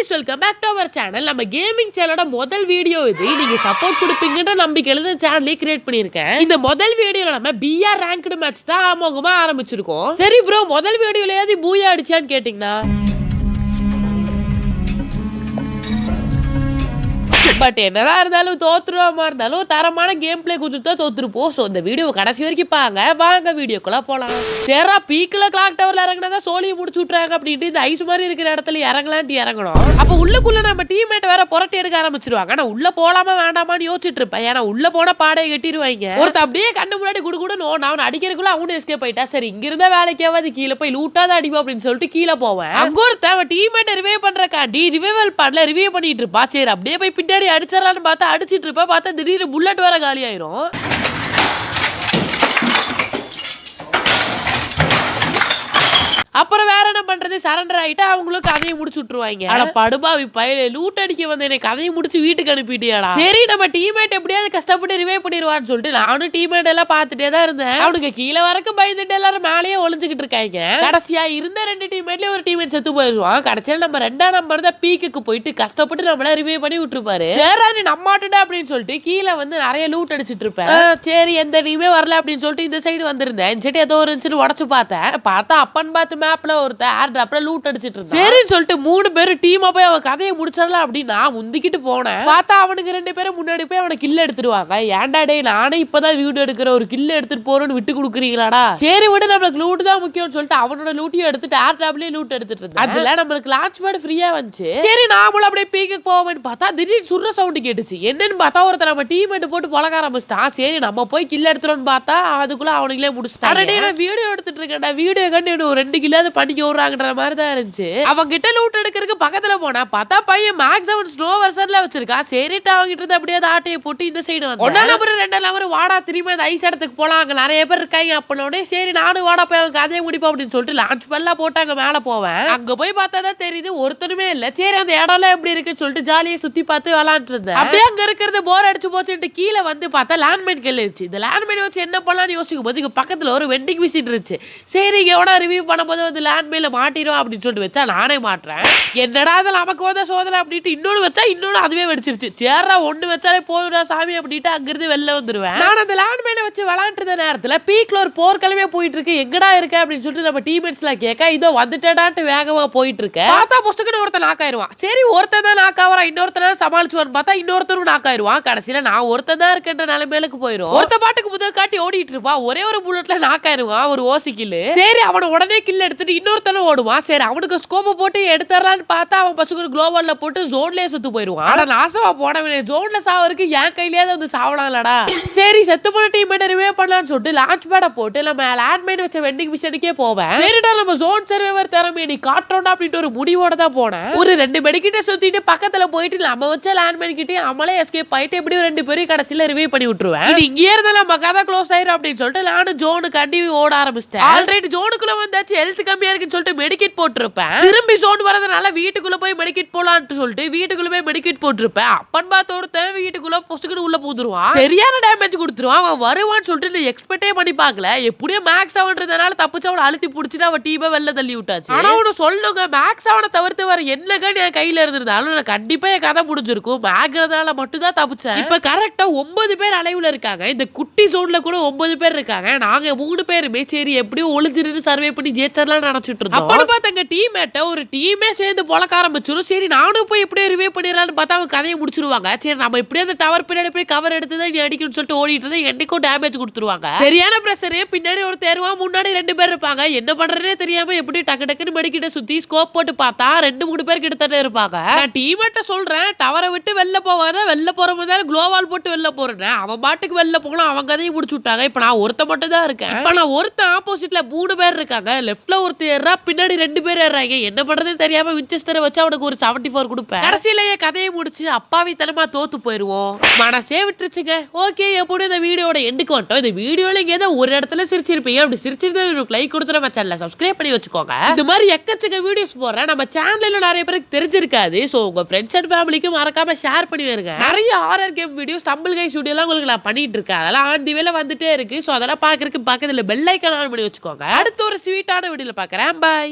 Guys welcome back to our channel. நம்ம gaming சேனலோட முதல் வீடியோ இது. நீங்க சப்போர்ட் கொடுப்பீங்கன்ற நம்பிக்கையில இந்த சேனலை கிரியேட் பண்ணியிருக்கேன். இந்த முதல் வீடியோல நம்ம பிஆர் ரேங்க்டு மேட்ச் தான் ஆமோகமா ஆரம்பிச்சிருக்கோம். சரி ப்ரோ, முதல் வீடியோலயாவது பூயா அடிச்சான்னு கேட்டீங்கன்னா பட் என்னதான் இருந்தாலும் தோத்துருவாமா இருந்தாலும் தரமான கேம் பிளே கொடுத்து தான் தோத்துருப்போம். ஸோ இந்த வீடியோ கடைசி வரைக்கும் பாங்க. வாங்க வீடியோக்குள்ள போலாம். சேரா பீக்ல கிளாக் டவர்ல இறங்கினா சோழியை முடிச்சு விட்டுறாங்க அப்படின்ட்டு இந்த ஐஸ் மாதிரி இருக்கிற இடத்துல இறங்கலான்ட்டு இறங்கணும். அப்ப உள்ளுக்குள்ள நம்ம டீம்மேட் வேற புரட்டி எடுக்க ஆரம்பிச்சிருவாங்க. நான் உள்ள போலாமா வேண்டாமான்னு யோசிச்சுட்டு இருப்பேன். ஏன்னா உள்ள போனா பாடையை கட்டிடுவாங்க. ஒருத்த அப்படியே கண்ணு முன்னாடி குடுகுடுன்னு அவன் அடிக்கிறதுக்குள்ள அவனு எஸ்கேப் ஆயிட்டா. சரி இங்க இருந்தா வேலைக்காவது கீழே போய் லூட்டாத அடிப்போம் அப்படின்னு சொல்லிட்டு கீழே போவேன். அங்க ஒருத்த டீம்மேட் ரிவைவ் பண்றக்காண்டி ரிவைவல் பண்ணல ரிவைவ் பண்ணிட்டு இருப்பா. சரி அப்படியே போய் பின்னாடி அடிச்சிடலான்னு பார்த்தா அடிச்சிட்டு இருப்பா. பார்த்தா திடீர்னு புல்லட் வர காலி ஆயிரும். அப்புறம் வேற என்ன பண்றது, சரண்டர் ஆயிட்டா அவங்களுக்கு கதையை முடிச்சு விட்டுருவாங்க. ஆனா படுபாவி பயில லூட் அடிக்க வந்து என்னை கதையை முடிச்சு வீட்டுக்கு அனுப்பிட்டியாடா. சரி நம்ம டீம்மேட் எப்படியாவது கஷ்டப்பட்டு ரிவைவ் பண்ணிடுவான்னு சொல்லிட்டு நானும் டீம்மேட் எல்லாம் பார்த்துட்டே தான் இருந்தேன். அவனுக்கு கீழே வரைக்கும் பயந்துட்டு எல்லாரும் மேலேயே ஒளிஞ்சுக்கிட்டு இருக்காங்க. கடைசியா இருந்த ரெண்டு டீம்மேட்லயும் ஒரு டீம்மேட் செத்து போயிடுவான். கடைசியில நம்ம ரெண்டாம் நம்பர் தான் பீக்குக்கு போயிட்டு கஷ்டப்பட்டு நம்மள ரிவைவ் பண்ணி விட்டுருப்பாரு. சரி நீ நம்மாட்டுடா அப்படின்னு சொல்லிட்டு கீழே வந்து நிறைய லூட் அடிச்சிட்டு இருப்பேன். சரி எந்த டீமே வரல அப்படின்னு சொல்லிட்டு இந்த சைடு வந்திருந்தேன். இந்த சைடு ஏதோ இருந்துச்சுன்னு உடச்சு பார்த்தா அப்பன் பார்த்து மேப்ல ஒருத்த ஏர் டிராப்ல லூட் அடிச்சிட்டு இருந்தான். சரின்னு சொல்லிட்டு மூணு பேரு டீமா போய் அவன் கதையை முடிச்சிடலாம் அப்படின்னு நான் முந்திக்கிட்டு போனேன். பார்த்தா அவனுக்கு ரெண்டு பேரும் முன்னாடி போய் அவனை கில்ல எடுத்துருவாங்க. ஏன்டா டே நானே இப்பதான் வீடியோ எடுக்கிற ஒரு கில்ல எடுத்துட்டு போறோன்னு விட்டு கொடுக்குறீங்களாடா. சரி விட நம்மளுக்கு லூட் தான் முக்கியம்னு சொல்லிட்டு அவனோட லூட்டையும் எடுத்துட்டு ஏர் டிராப்லயே லூட் எடுத்துட்டு இருந்தான். அதுல நம்மளுக்கு லான்ச் பேட் ஃப்ரீயா வந்துச்சு. சரி நாமளும் அப்படியே பீக்கு போவேன்னு பார்த்தா திடீர்னு சுடுற சவுண்ட் கேட்டுச்சு. என்னன்னு பார்த்தா ஒருத்தர் நம்ம டீம்மேட் போட்டு பழக ஆரம்பிச்சிட்டான். சரி நம்ம போய் கில்ல எடுத்துறோம்னு பார்த்தா அதுக்குள்ள அவனுங்களே முடிச்சுட்டான். நான் வீடியோ எடுத்துட்டு இருக்கேன்டா, வீடியோ கண்டு ஒரு 2 கிலோ பண்ணிக்க விடுறாங்கன்ற மாதிரி தான் இருந்துச்சு. அவங்க கிட்ட லூட் எடுக்கிறதுக்கு பக்கத்துல போனா பார்த்தா பையன் மேக்ஸ் 7 ஸ்னோ வெர்ஷன்ல வச்சிருக்கா. சரிட்டு அவங்க கிட்ட இருந்து அப்படியே ஆட்டையை போட்டு இந்த சைடு வந்து 1 நம்பர் 2 நம்பர் வாடா திரும்பி அந்த ஐஸ் இடத்துக்கு போலாம், அங்க நிறைய பேர் இருக்காங்க. அப்பனோட சரி நானும் வாடா போய் அவங்க கதையை முடிப்போம் அப்படின்னு சொல்லிட்டு லான்ச் பண்ணலாம் போட்டு அங்க மேல போவேன். அங்க போய் பார்த்தா தான் தெரியுது ஒருத்தனுமே இல்ல. சரி அந்த இடம்லாம் எப்படி இருக்குன்னு சொல்லிட்டு ஜாலியா சுத்தி பார்த்து விளாண்டு இருந்தேன். அப்படியே அங்க இருக்கிறது போர் அடிச்சு போச்சுட்டு கீழே வந்து பார்த்தா லேண்ட்மைன் கல் இருந்துச்சு. இந்த லேண்ட்மைன் வச்சு என்ன பண்ணலாம்னு யோசிக்கும் போது இங்க பக்கத்துல ஒரு வெண்டிங் மிஷின் இருந்துச்சு. சரி எவனா ரிவ்யூ பண்ணும்போது வந்து லேண்ட்மைன்ல மாட்டிரும் அப்படின்னு சொல்லிட்டு வச்சா நானே மாட்டுறேன். என்னடா அதில் நமக்கு வந்த சோதனை அப்படின்ட்டு இன்னொன்று வச்சா இன்னொன்று அதுவே வெடிச்சிருச்சு. சேரா ஒன்று வச்சாலே போயிடா சாமி அப்படின்ட்டு அங்கிருந்து வெளில வந்துருவேன். நான் அந்த லேண்ட்மைனை வச்சு விளாண்டுருந்த நேரத்தில் பீக்ல ஒரு போர்க்கிழமையே போயிட்டு இருக்கு. எங்கடா இருக்க அப்படின்னு சொல்லிட்டு நம்ம டீம்மேட்ஸ்லாம் கேட்க இதோ வந்துட்டேடான்ட்டு வேகமா போயிட்டு இருக்க. பார்த்தா புஸ்தகன்னு ஒருத்தன் நாக்காயிருவான். சரி ஒருத்தன் தான் நாக்காவரா, இன்னொருத்தன் சமாளிச்சுவான்னு பார்த்தா இன்னொருத்தரும் நாக்காயிருவான். கடைசியில நான் ஒருத்தன் தான் இருக்கின்ற நிலைமையிலுக்கு போயிடும். ஒருத்த பாட்டுக்கு முதல் காட்டி ஓடிட்டு இருப்பான். ஒரே ஒரு புல்லட்ல நாக்காயிருவான், ஒரு ஓசி கில்லு. சரி அவனை உடனே கில் எடுத்துட்டு இன்னொருத்தனும் ஓடுவான். சரி அவனுக்கு ஸ்கோப் போட்டு எடுத்துறான்னு பார்த்தா அவன் பசுக்கு குளோபல்ல போட்டு ஜோன்லயே சுத்து போயிடுவான். ஆனா நாசமா போனவனே ஜோன்ல சாவருக்கு என் கையிலேயே வந்து சாவலாம்லடா. சரி செத்து போன டீம்மேட் ரிவைவ் பண்ணலாம்னு சொல்லிட்டு லான்ச் பேட போட்டு நம்ம லேண்ட்மைன் வச்ச வெண்டிங் மிஷனுக்கே போவேன். சரிடா நம்ம ஜோன் சர்வைவர் திறமையை நீ காட்டுறோம்டா அப்படின்ட்டு ஒரு முடிவோட தான் போனேன். ஒரு 2 மெடிக்கிட்ட சுத்திட்டு பக்கத்துல போயிட்டு நம்ம வச்ச லேண்ட்மைன் கிட்டே அமலே எஸ்கேப் ஆயிட்டு எப்படி 2 பேரும் கடைசியில ரிவைவ் பண்ணி விட்டுருவேன். இது இங்கே இருந்தா நம்ம கதை க்ளோஸ் ஆயிரும் அப்படின்னு சொல்லிட்டு நானும் ஜோனு கண்டி ஓட ஆரம்பிச்சிட்டேன். ஆல்ரைட் ஜோனுக்குள்ள வந்தாச்சு, ஹெல்த் கம்மியா இருக்குன்னு சொல்லிட்டு மெடிக்கெட் போட்டுருப்பேன். திரும்பி ஜோன் வரதுனால வீட்டுக்குள்ள போய் மெடிக்கெட் போலான்னு சொல்லிட்டு வீட்டுக்குள்ள போய் மெடிக்கெட் போட்டுருப்பேன். அப்பன் பார்த்து ஒருத்தன் வீட்டுக்குள்ள பொசுக்குன்னு உள்ள பூந்துருவான். சரியான டேமேஜ் கொடுத்துருவான். அவன் வருவான்னு சொல்லிட்டு எக்ஸ்பெக்டே பண்ணி பார்க்கல. எப்படியோ மேக்ஸ் அவன்றதுனால தப்பிச்சு அவனை அழுத்தி பிடிச்சிட்டு அவன் டீமை வெளில தள்ளி விட்டாச்சு. ஆனா அவனு சொல்லுங்க மேக்ஸ் அவனை தவிர்த்து வர என்ன கன் என் கையில இருந்திருந்தாலும் நான் கண்டிப்பா என் கதை முடிஞ்சிருக்கும். மேக்றதுனால மட்டும் தான் தப்பிச்சேன். இப்ப கரெக்டா 9 பேர் அலைவுல இருக்காங்க. இந்த குட்டி ஜோன்ல கூட 9 பேர் இருக்காங்க. நாங்க 3 பேருமே சரி எப்படியும் ஒளிஞ்சிருந்து சர்வே பண்ணி ஜெயிச்சர்லாம் நினைச்சிட்டு இருந்தோம். அப்பன்னு பார்த்தாங்க டீம்மேட்ட ஒரு டீமே சேர்ந்து பொழக்க ஆரம்பிச்சிடும். சரி நானும் போய் எப்படியே ரிவே பண்ணிடலான்னு பார்த்தா அவங்க கதையை முடிச்சிருவாங்க. சரி நம்ம எப்படியே அந்த டவர் பின்னாடி போய் கவர் எடுத்து தான் நீ அடிக்கணும்னு சொல்லிட்டு ஓடிட்டு இருந்தா என்னைக்கும் டேமேஜ் கொடுத்துருவாங்க. சரியான பிரஷர். பின்னாடி ஒரு தேர்வா முன்னாடி 2 பேர் இருப்பாங்க. என்ன பண்றதே தெரியாம எப்படி டக்கு டக்குன்னு மெடிக்கிட்ட சுத்தி ஸ்கோப் போட்டு பார்த்தா 2-3 பேர் கிட்டத்தட்ட இருப்பாங்க. நான் டீம்மேட்ட சொல்றேன் டவரை விட்டு வெளில போவாத, வெளில போற மாதிரி குளோவால் போட்டு வெளில போறேன். அவன் பாட்டுக்கு வெளில போனா அவங்க கதையை முடிச்சு விட்டாங்க. இப்ப நான் ஒருத்த மட்டும் தான் இருக்கேன். இப்ப நான் ஒருத்த ஆப்போசிட்ல 3 பேர் இருக்காங்க. லெஃப்ட்ல ஒருத்தர் ஏறா, பின்னாடி 2 பேர் ஏறாங்க. என்ன பண்றதுன்னு தெரியாம வின்செஸ்டரை வச்சு அவனுக்கு ஒரு 74 கொடுப்பேன். கடைசியிலேயே கதையை முடிச்சு அப்பாவி தனமா தோத்து போயிருவோம். மனசே விட்டுருச்சுங்க. ஓகே எப்படி இந்த வீடியோட எண்டுக்கு வந்துட்டோம். இந்த வீடியோல ஏதோ ஒரு இடத்துல சிரிச்சிருப்பீங்க. அப்படி சிரிச்சிருந்தா லைக் கொடுத்து நம்ம சேனலை சப்ஸ்கிரைப் பண்ணி வச்சுக்கோங்க. இந்த மாதிரி எக்கச்சக்க வீடியோஸ் போடுறேன். நம்ம சேனல்ல நிறைய பேருக்கு தெரிஞ்சிருக்காது. சோ உங்க ஃப்ரெண்ட்ஸ் அண்ட் ஃபேமிலிக்கு மறக்காம ஷேர் பண்ணி வருங்க. நிறைய horror game videos Tamil guys video எல்லாம் உங்களுக்கு நான் பண்ணிட்டு இருக்கேன். அதெல்லாம் ஆன் தி வேல வந்துட்டே இருக்கு. சோ அதெல்லாம் பாக்குறதுக்கு பக்கத்துல பெல் ஐகான் ஆன் பண்ணி வச்சுக்கோங்க. அடுத்த ஒரு ஸ்வீட்டான வீடியோல பாக்குறேன். பை.